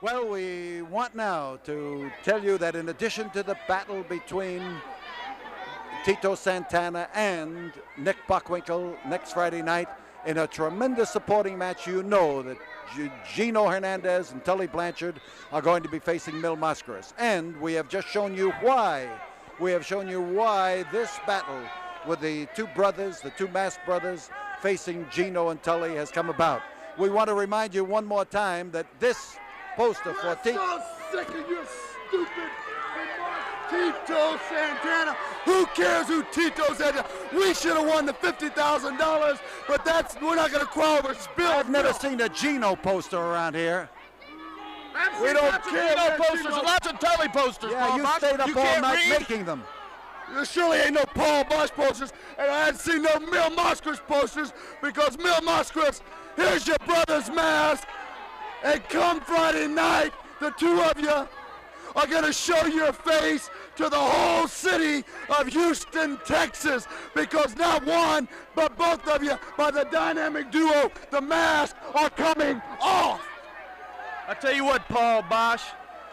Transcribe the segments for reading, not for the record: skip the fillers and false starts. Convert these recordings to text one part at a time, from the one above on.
Well, we want now to tell you that in addition to the battle between Tito Santana and Nick Bockwinkel next Friday night, in a tremendous supporting match, you know that Gino Hernandez and Tully Blanchard are going to be facing Mil Mascaras. And we have just shown you why. We have shown you why this battle with the two brothers, the two masked brothers, facing Gino and Tully has come about. We want to remind you one more time that this poster for Tito. I'm so sick of your stupid remarks, Tito Santana. Who cares who Tito Santana? We should have won the $50,000, but we're not going to cry over spilled I've never milk. seen a Gino poster around here. We don't care. Gino posters and lots of Tully posters. Yeah, Paul you Bosch. stayed up You all can't night read? making them. There surely ain't no Paul Bosch posters, and I hadn't seen no Mil Mascaras posters because Mil Mascaras, here's your brother's mask, and come Friday night, the two of you are gonna show your face to the whole city of Houston, Texas, because not one, but both of you, by the dynamic duo, the Mask, are coming off. I tell you what, Paul Bosch,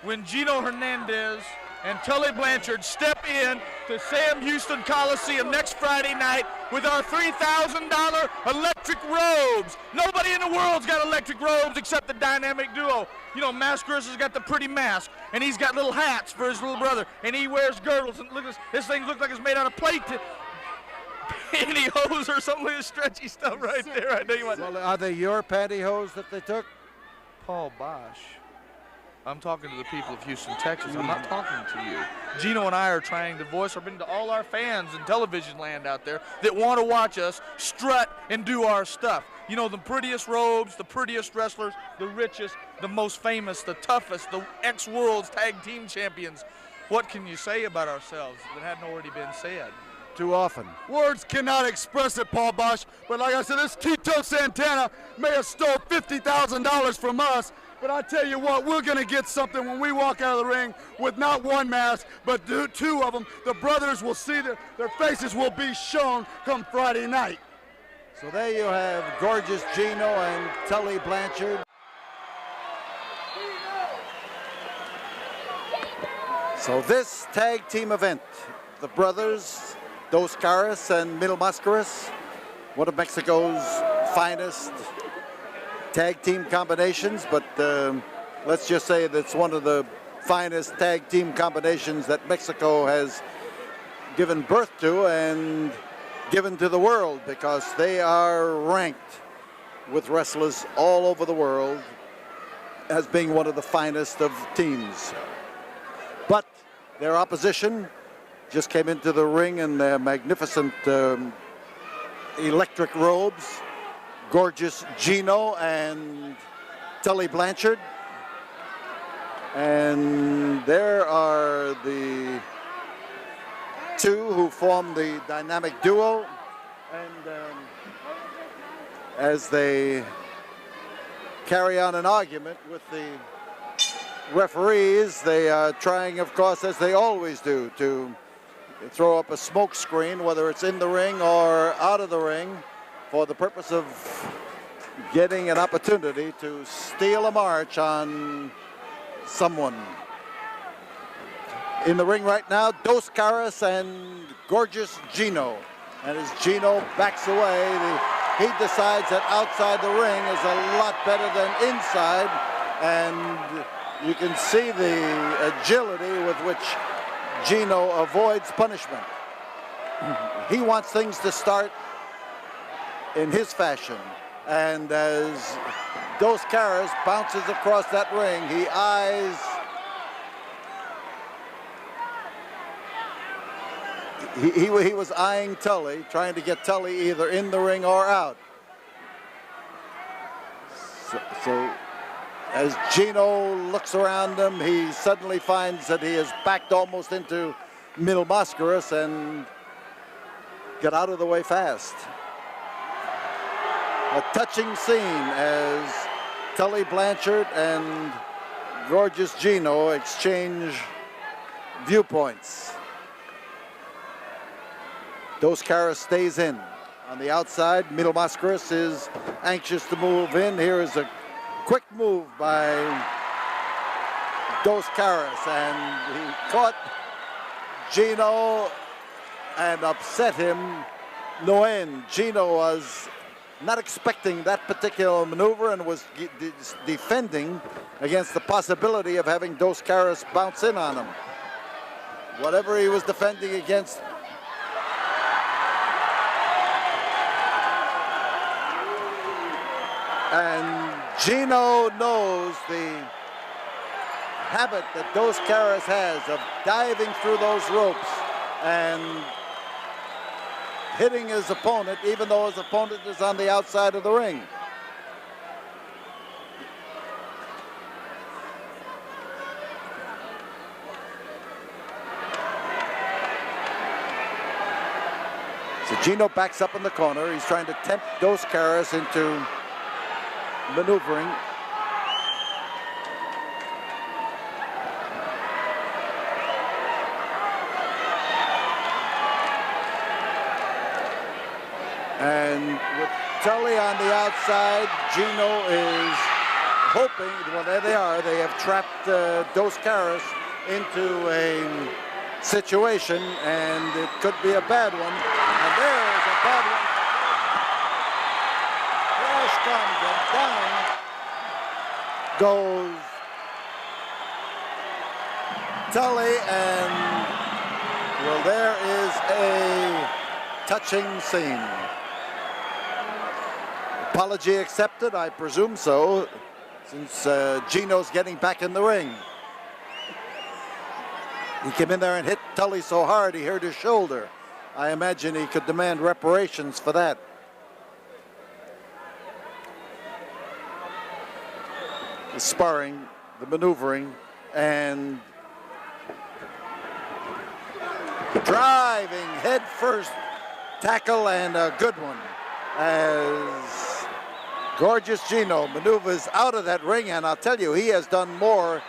when Gino Hernandez and Tully Blanchard step in to Sam Houston Coliseum next Friday night with our $3,000 electric robes. Nobody in the world's got electric robes except the dynamic duo. You know, Mascaras has got the pretty mask, and he's got little hats for his little brother, and he wears girdles, and look, this thing looks like it's made out of pantyhose or something like this stretchy stuff right there. I know you want. Well, are they your pantyhose that they took? Paul Bosch, I'm talking to the people of Houston, Texas. I'm not talking to you. Gino and I are trying to voice our opinion to all our fans in television land out there that want to watch us strut and do our stuff. You know, the prettiest robes, the prettiest wrestlers, the richest, the most famous, the toughest, the ex-World's Tag Team Champions. What can you say about ourselves that hadn't already been said? Too often. Words cannot express it, Paul Bosch, but like I said, this Tito Santana may have stole $50,000 from us, but I tell you what, we're going to get something when we walk out of the ring with not one mask, but two of them. The brothers will see their faces will be shown come Friday night. So there you have gorgeous Gino and Tully Blanchard. So this tag team event, the brothers, Dos Caras and Mil Mascaras, one of Mexico's finest tag team combinations, but let's just say that's one of the finest tag team combinations that Mexico has given birth to and given to the world, because they are ranked with wrestlers all over the world as being one of the finest of teams. But their opposition just came into the ring in their magnificent electric robes. Gorgeous Gino and Tully Blanchard. And there are the two who form the dynamic duo. And as they carry on an argument with the referees, they are trying, of course, as they always do, to throw up a smoke screen, whether it's in the ring or out of the ring, for the purpose of getting an opportunity to steal a march on someone. In the ring right now, Dos Caras and gorgeous Gino. And as Gino backs away, he decides that outside the ring is a lot better than inside. And you can see the agility with which Gino avoids punishment. He wants things to start in his fashion. And as Dos Caras bounces across that ring, he eyes he was eyeing Tully, trying to get Tully either in the ring or out. So as Gino looks around him, he suddenly finds that he is backed almost into Mil Mascaras and got out of the way fast. A touching scene as Tully Blanchard and gorgeous Gino exchange viewpoints. Dos Caras stays in. On the outside, Mil Mascaras is anxious to move in. Here is a quick move by Dos Caras, and he caught Gino and upset him no end. Gino was not expecting that particular maneuver and was defending against the possibility of having Dos Caras bounce in on him. Whatever he was defending against, and Gino knows the habit that Dos Caras has of diving through those ropes and hitting his opponent, even though his opponent is on the outside of the ring. So Gino backs up in the corner. He's trying to tempt Dos Caras into maneuvering. And with Tully on the outside, Gino is hoping, well, there they are. They have trapped Dos Caras into a situation, and it could be a bad one. And there's a bad one. Crash comes, and down goes Tully, and, well, there is a touching scene. Apology accepted, I presume so, since Gino's getting back in the ring. He came in there and hit Tully so hard he hurt his shoulder. I imagine he could demand reparations for that. The sparring, the maneuvering, and driving head first tackle, and a good one as Gorgeous Gino maneuvers out of that ring. And I'll tell you, he has done more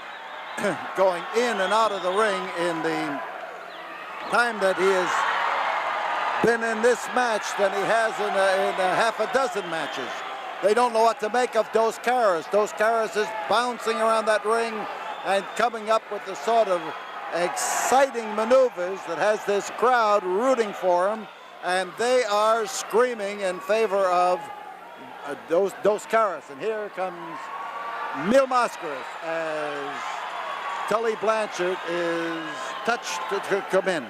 going in and out of the ring in the time that he has been in this match than he has in a half a dozen matches. They don't know what to make of Dos Caras. Dos Caras is bouncing around that ring and coming up with the sort of exciting maneuvers that has this crowd rooting for him, and they are screaming in favor of Dos Caras. And here comes Mil Mascaras as Tully Blanchard is touched to come in.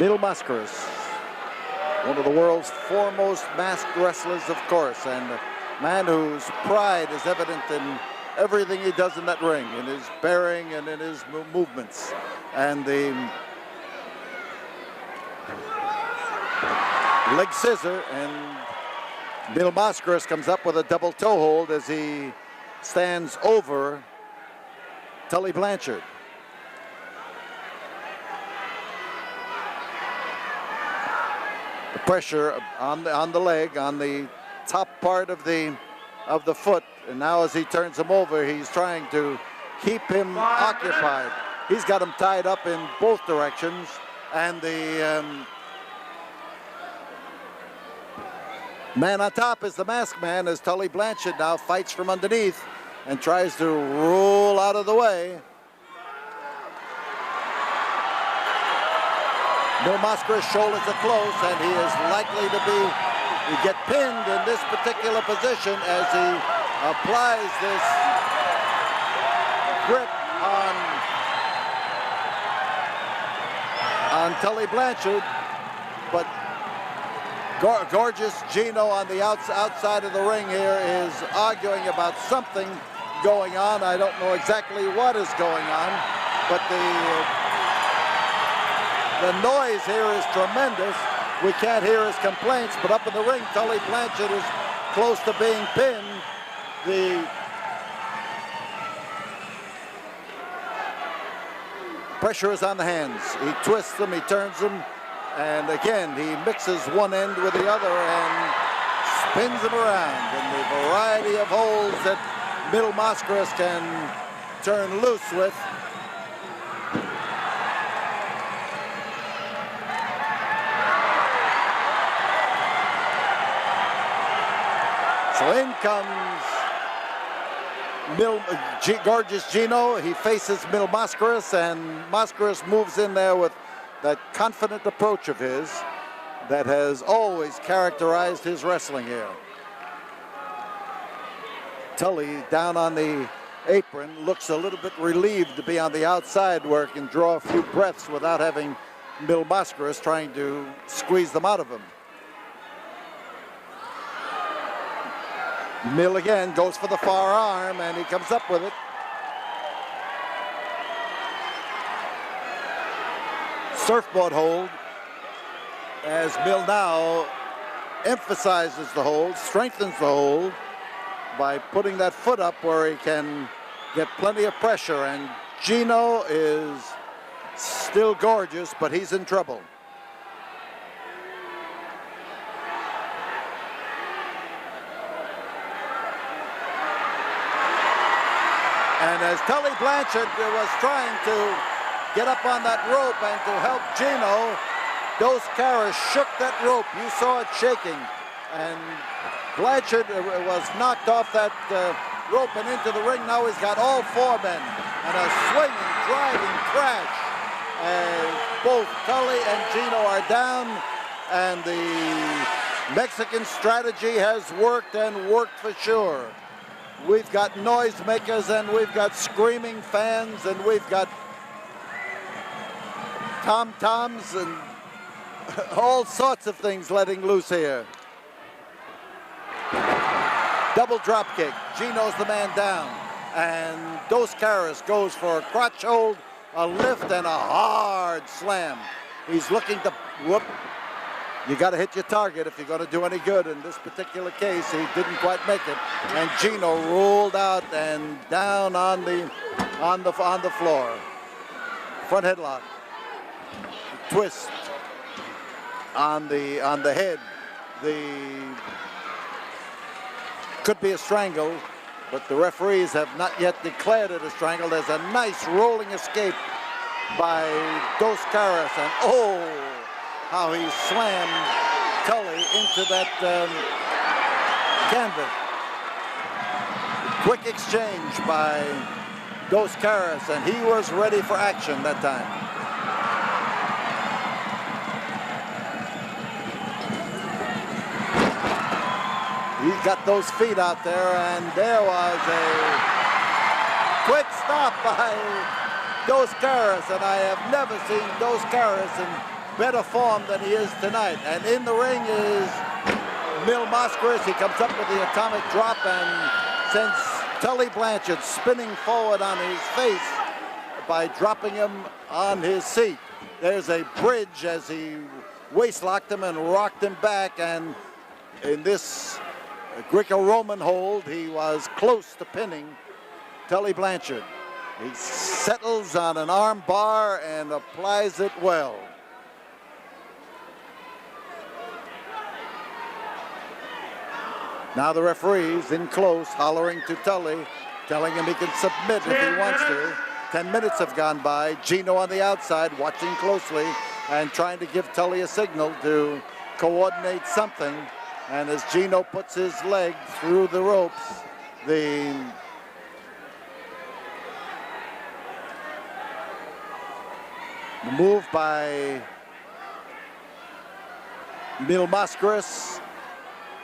Mil Mascaras, one of the world's foremost masked wrestlers, of course, and a man whose pride is evident in everything he does in that ring, in his bearing and in his movements. And the leg scissor, and Mil Mascaras comes up with a double toe hold as he stands over Tully Blanchard. The pressure on the leg, on the top part of the foot, and now as he turns him over, he's trying to keep him occupied. He's got him tied up in both directions, and the man on top is the masked man, as Tully Blanchard now fights from underneath and tries to roll out of the way. Mil Mascaras' shoulders are close, and he is likely to get pinned in this particular position as he applies this grip on Tully Blanchard. But Gorgeous Gino on the outside of the ring here is arguing about something going on. I don't know exactly what is going on, but the noise here is tremendous. We can't hear his complaints, but up in the ring, Tully Blanchard is close to being pinned. The pressure is on the hands. He twists them, he turns them, and again, he mixes one end with the other and spins them around. And the variety of holds that Mil Mascaras can turn loose with. So in comes Gorgeous Gino. He faces Mil Mascaras, and Mascaras moves in there with that confident approach of his that has always characterized his wrestling here. Tully down on the apron looks a little bit relieved to be on the outside where he can draw a few breaths without having Mil Mascaras trying to squeeze them out of him. Mil again goes for the far arm, and he comes up with it. Surfboard hold as Mil now emphasizes the hold, strengthens the hold by putting that foot up where he can get plenty of pressure. And Gino is still gorgeous, but he's in trouble. And as Tully Blanchard was trying to get up on that rope and to help Gino, Dos Caras shook that rope. You saw it shaking. And Blanchard was knocked off that rope and into the ring. Now he's got all four men. And a swinging, driving crash. As both Tully and Gino are down. And the Mexican strategy has worked, and worked for sure. We've got noisemakers, and we've got screaming fans, and we've got tom-toms and all sorts of things letting loose here. Double drop kick. Gino's the man down. And Dos Caras goes for a crotch hold, a lift, and a hard slam. He's looking to whoop. You got to hit your target if you're going to do any good. In this particular case, he didn't quite make it, and Gino rolled out and down on the floor. Front headlock, twist on the head. Could be a strangle, but the referees have not yet declared it a strangle. There's a nice rolling escape by Dos Caras, and oh, how he slammed Tully into that canvas. Quick exchange by Dos Caras, and he was ready for action that time. He's got those feet out there, and there was a quick stop by Dos Caras, and I have never seen Dos Caras in better form than he is tonight. And in the ring is Mil Mascaras. He comes up with the atomic drop and sends Tully Blanchard spinning forward on his face by dropping him on his seat. There's a bridge as he waist-locked him and rocked him back, and in this Greco-Roman hold, he was close to pinning Tully Blanchard. He settles on an arm bar and applies it well. Now the referee's in close, hollering to Tully, telling him he can submit if he wants to. 10 minutes have gone by. Gino on the outside, watching closely and trying to give Tully a signal to coordinate something. And as Gino puts his leg through the ropes, the move by Mil Mascaras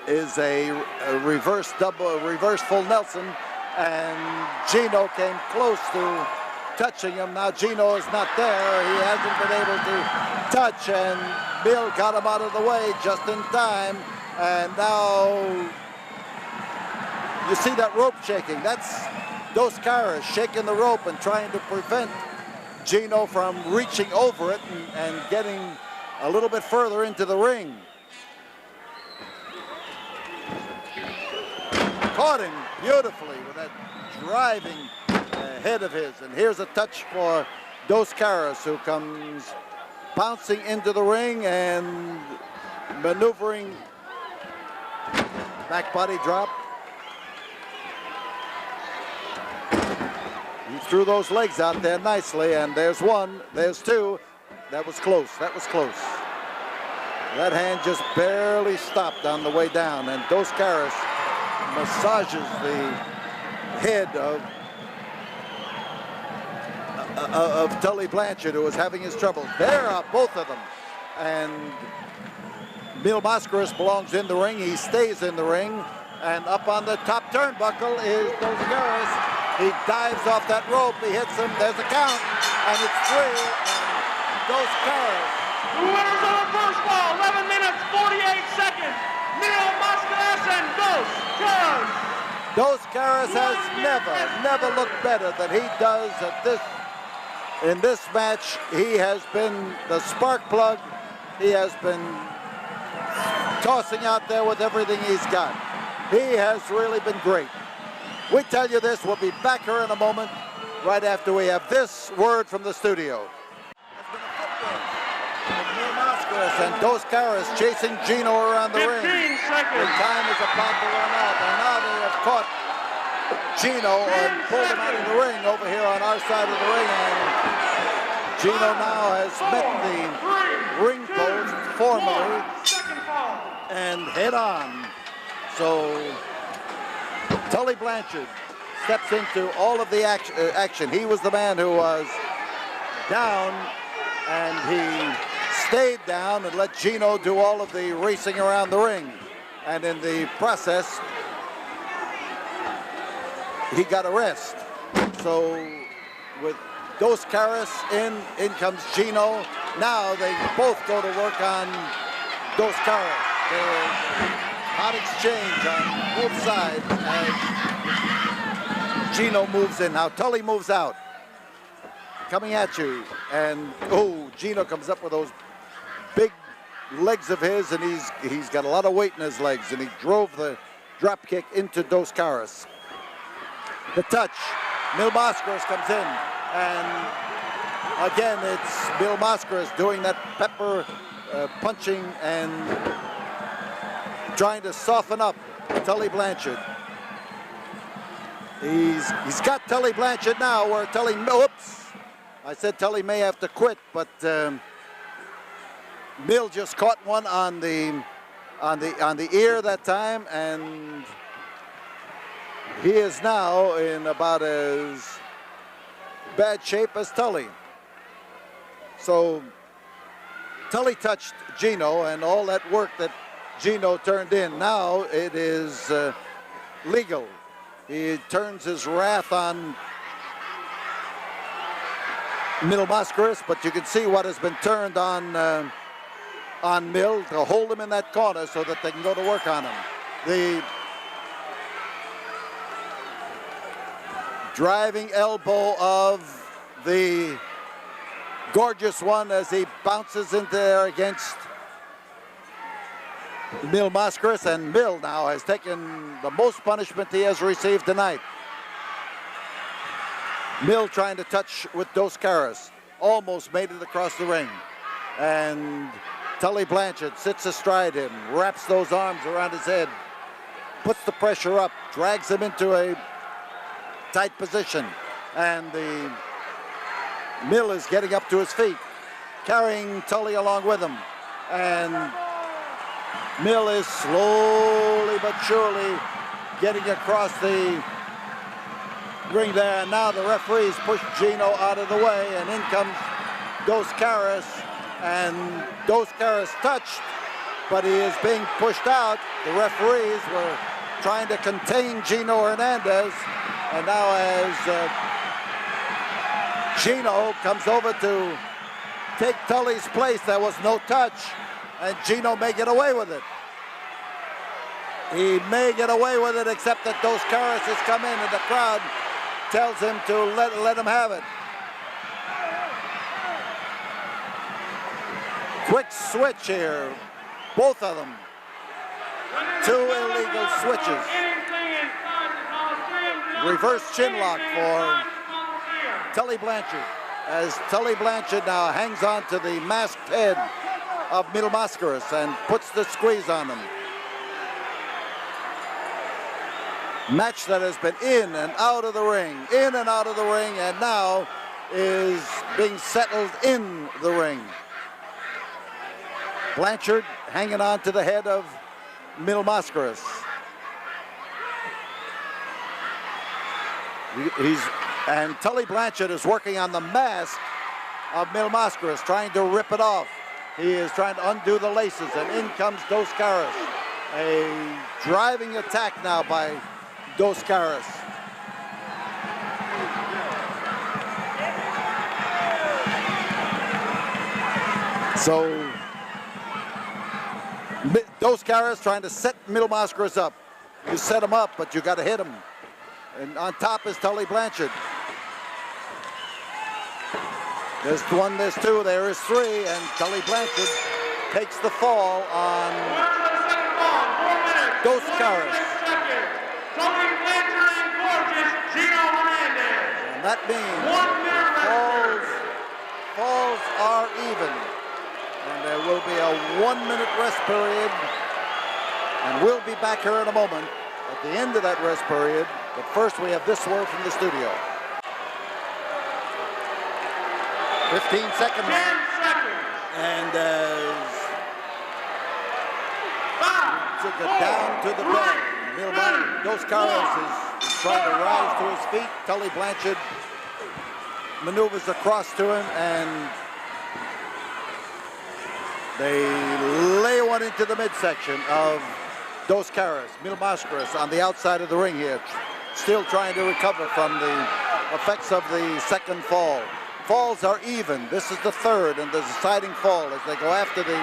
is a reverse full Nelson, and Gino came close to touching him. Now Gino is not there. He hasn't been able to touch, and Mil got him out of the way just in time. And now you see that rope shaking. That's Dos Caras shaking the rope and trying to prevent Gino from reaching over it and getting a little bit further into the ring. Caught him beautifully with that driving head of his. And here's a touch for Dos Caras, who comes bouncing into the ring and maneuvering. Back body drop. He threw those legs out there nicely, and there's one, there's two. That was close, that was close. That hand just barely stopped on the way down, and Dos Caras massages the head of Tully Blanchard, who was having his troubles. There are both of them. And Mil Mascaras belongs in the ring. He stays in the ring. And up on the top turnbuckle is Dos Caras. He dives off that rope. He hits him. There's a count. And it's 3. And Dos Caras. The winners of the first ball, 11 minutes, 48 seconds. Mil Mascaras and Dos Caras. Dos Caras has never looked better than he does in this match. He has been the spark plug. He has been tossing out there with everything he's got. He has really been great. We tell you this, we'll be back here in a moment, right after we have this word from the studio. Mil Mascaras and Dos Caras chasing Gino around the ring. 15 seconds. The time is about to run out, and now they have caught Gino and pulled him out of the ring over here on our side of the ring, and Gino now has met the ring post formally and head on. So Tully Blanchard steps into all of the action. He was the man who was down, and he stayed down and let Gino do all of the racing around the ring. And in the process, he got a rest. So with Dos Caras in comes Gino. Now they both go to work on Dos Caras. Hot exchange on both sides as Gino moves in. Now Tully moves out, coming at you, and Gino comes up with those big legs of his, and he's got a lot of weight in his legs, and he drove the drop kick into Dos Caras. The touch, Mil Mascaras comes in, and again it's Mil Mascaras doing that pepper punching and trying to soften up Tully Blanchard. He's got Tully Blanchard now, where Tully, oops, I said Tully may have to quit, but Mil just caught one on the ear that time, and he is now in about as bad shape as Tully. So Tully touched Gino, and all that work that Gino turned in, now it is legal. He turns his wrath on Mil Mascaras, but you can see what has been turned on Mil to hold him in that corner so that they can go to work on him. The driving elbow of the Gorgeous One as he bounces in there against Mil Mascaras, and Mil now has taken the most punishment he has received tonight. Mil trying to touch with Dos Caras, almost made it across the ring, and Tully Blanchard sits astride him, wraps those arms around his head, puts the pressure up, drags him into a tight position, and the Mil is getting up to his feet, carrying Tully along with him, and Mil is slowly but surely getting across the ring there. And now the referees push Gino out of the way, and in comes Dos Caras, and Dos Caras touched, but he is being pushed out. The referees were trying to contain Gino Hernandez, and now as Gino comes over to take Tully's place, there was no touch, and Gino may get away with it. He may get away with it, except that Dos Caras has come in, and the crowd tells him to let him have it. Quick switch here, both of them. Two illegal switches. Reverse chinlock for Tully Blanchard, as Tully Blanchard now hangs on to the masked head of Mil Mascaras and puts the squeeze on him. Match that has been in and out of the ring, and now is being settled in the ring. Blanchard hanging on to the head of Mil Mascaras. And Tully Blanchard is working on the mask of Mil Mascaras, trying to rip it off. He is trying to undo the laces, and in comes Dos Caras. A driving attack now by Dos Caras. So Dos Caras trying to set Mil Mascaras up. You set him up, but you got to hit him. And on top is Tully Blanchard. There's one, there's two, there is three, and Tully Blanchard takes the fall on Dos Caras. Tully Blanchard and gorgeous Gino Hernandez. And that means falls are even. And there will be a 1 minute rest period. And we'll be back here in a moment at the end of that rest period. But first we have this word from the studio. 15-second mark. 10 seconds. And took it 5, 4, down to the bell. Dos Caras is trying to rise to his feet. Tully Blanchard maneuvers across to him, and they lay one into the midsection of Dos Caras. Mil Mascaras on the outside of the ring here, still trying to recover from the effects of the second fall. Falls are even. This is the third and the deciding fall as they go after the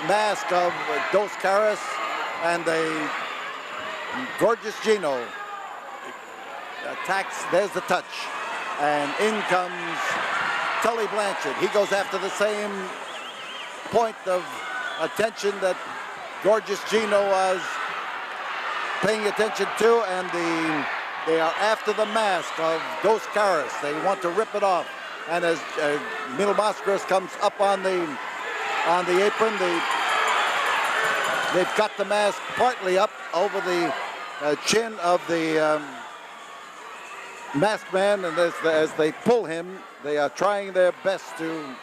mask of Dos Caras, and the gorgeous Gino attacks. There's the touch, and in comes Tully Blanchard. He goes after the same point of attention that gorgeous Gino was paying attention to, and they are after the mask of Dos Caras. They want to rip it off. And as Mil Mascaras comes up on the apron, they've got the mask partly up over the chin of the masked man, and as they pull him, they are trying their best to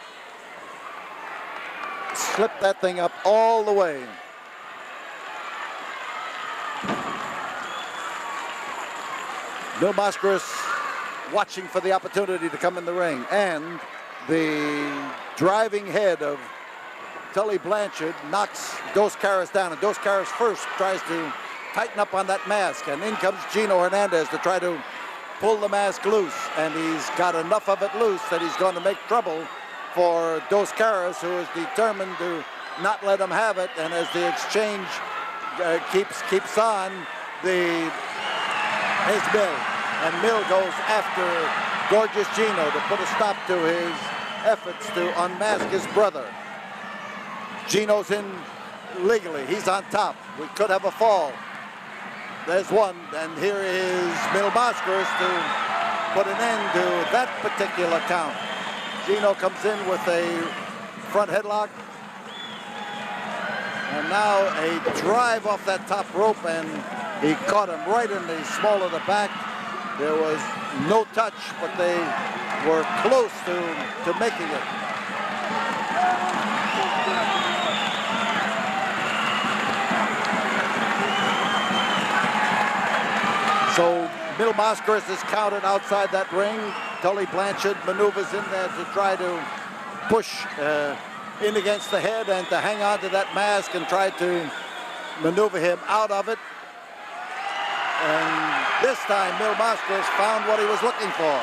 slip that thing up all the way. Mil Mascaras watching for the opportunity to come in the ring, and the driving head of Tully Blanchard knocks Dos Caras down, and Dos Caras first tries to tighten up on that mask, and in comes Gino Hernandez to try to pull the mask loose, and he's got enough of it loose that he's going to make trouble for Dos Caras, who is determined to not let him have it. And as the exchange keeps on, is Mil. And Mil goes after gorgeous Gino to put a stop to his efforts to unmask his brother. Gino's in legally. He's on top. We could have a fall. There's one, and here is Mil Mascaras to put an end to that particular count. Gino comes in with a front headlock. And now a drive off that top rope, and he caught him right in the small of the back. There was no touch, but they were close to making it. So Mil Mascaras is counted outside that ring. Tully Blanchard maneuvers in there to try to push in against the head and to hang on to that mask and try to maneuver him out of it. And this time, Mil Mascaras found what he was looking for.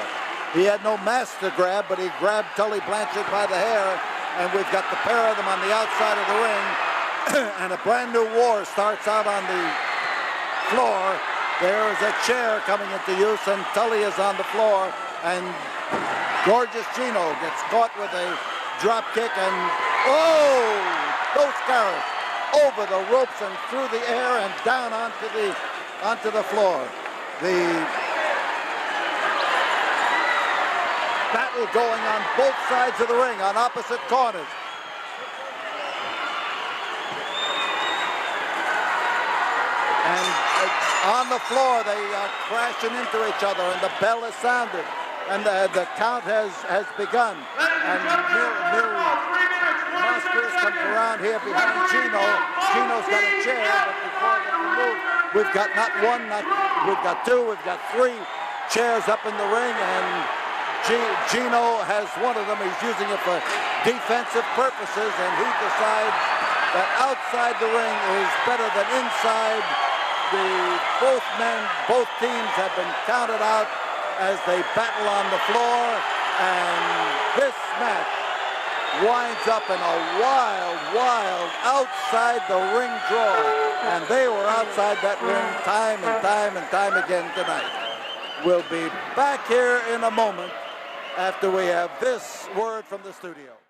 He had no mask to grab, but he grabbed Tully Blanchard by the hair, and we've got the pair of them on the outside of the ring, and a brand new war starts out on the floor. There is a chair coming into use, and Tully is on the floor, and gorgeous Gino gets caught with a drop kick, and Dos Caras over the ropes and through the air and down onto the floor. The battle going on both sides of the ring, on opposite corners. And on the floor, they are crashing into each other, and the bell is sounded, and the count has begun. And Mil Mascaras comes around here behind Gino. Gino's got a chair, but before they move, we've got not one, we've got two, we've got three chairs up in the ring, and Gino has one of them. He's using it for defensive purposes, and he decides that outside the ring is better than inside. Both teams have been counted out as they battle on the floor, and this match winds up in a wild outside the ring draw, and they were outside that ring time and time again tonight. We'll be back here in a moment after we have this word from the studio.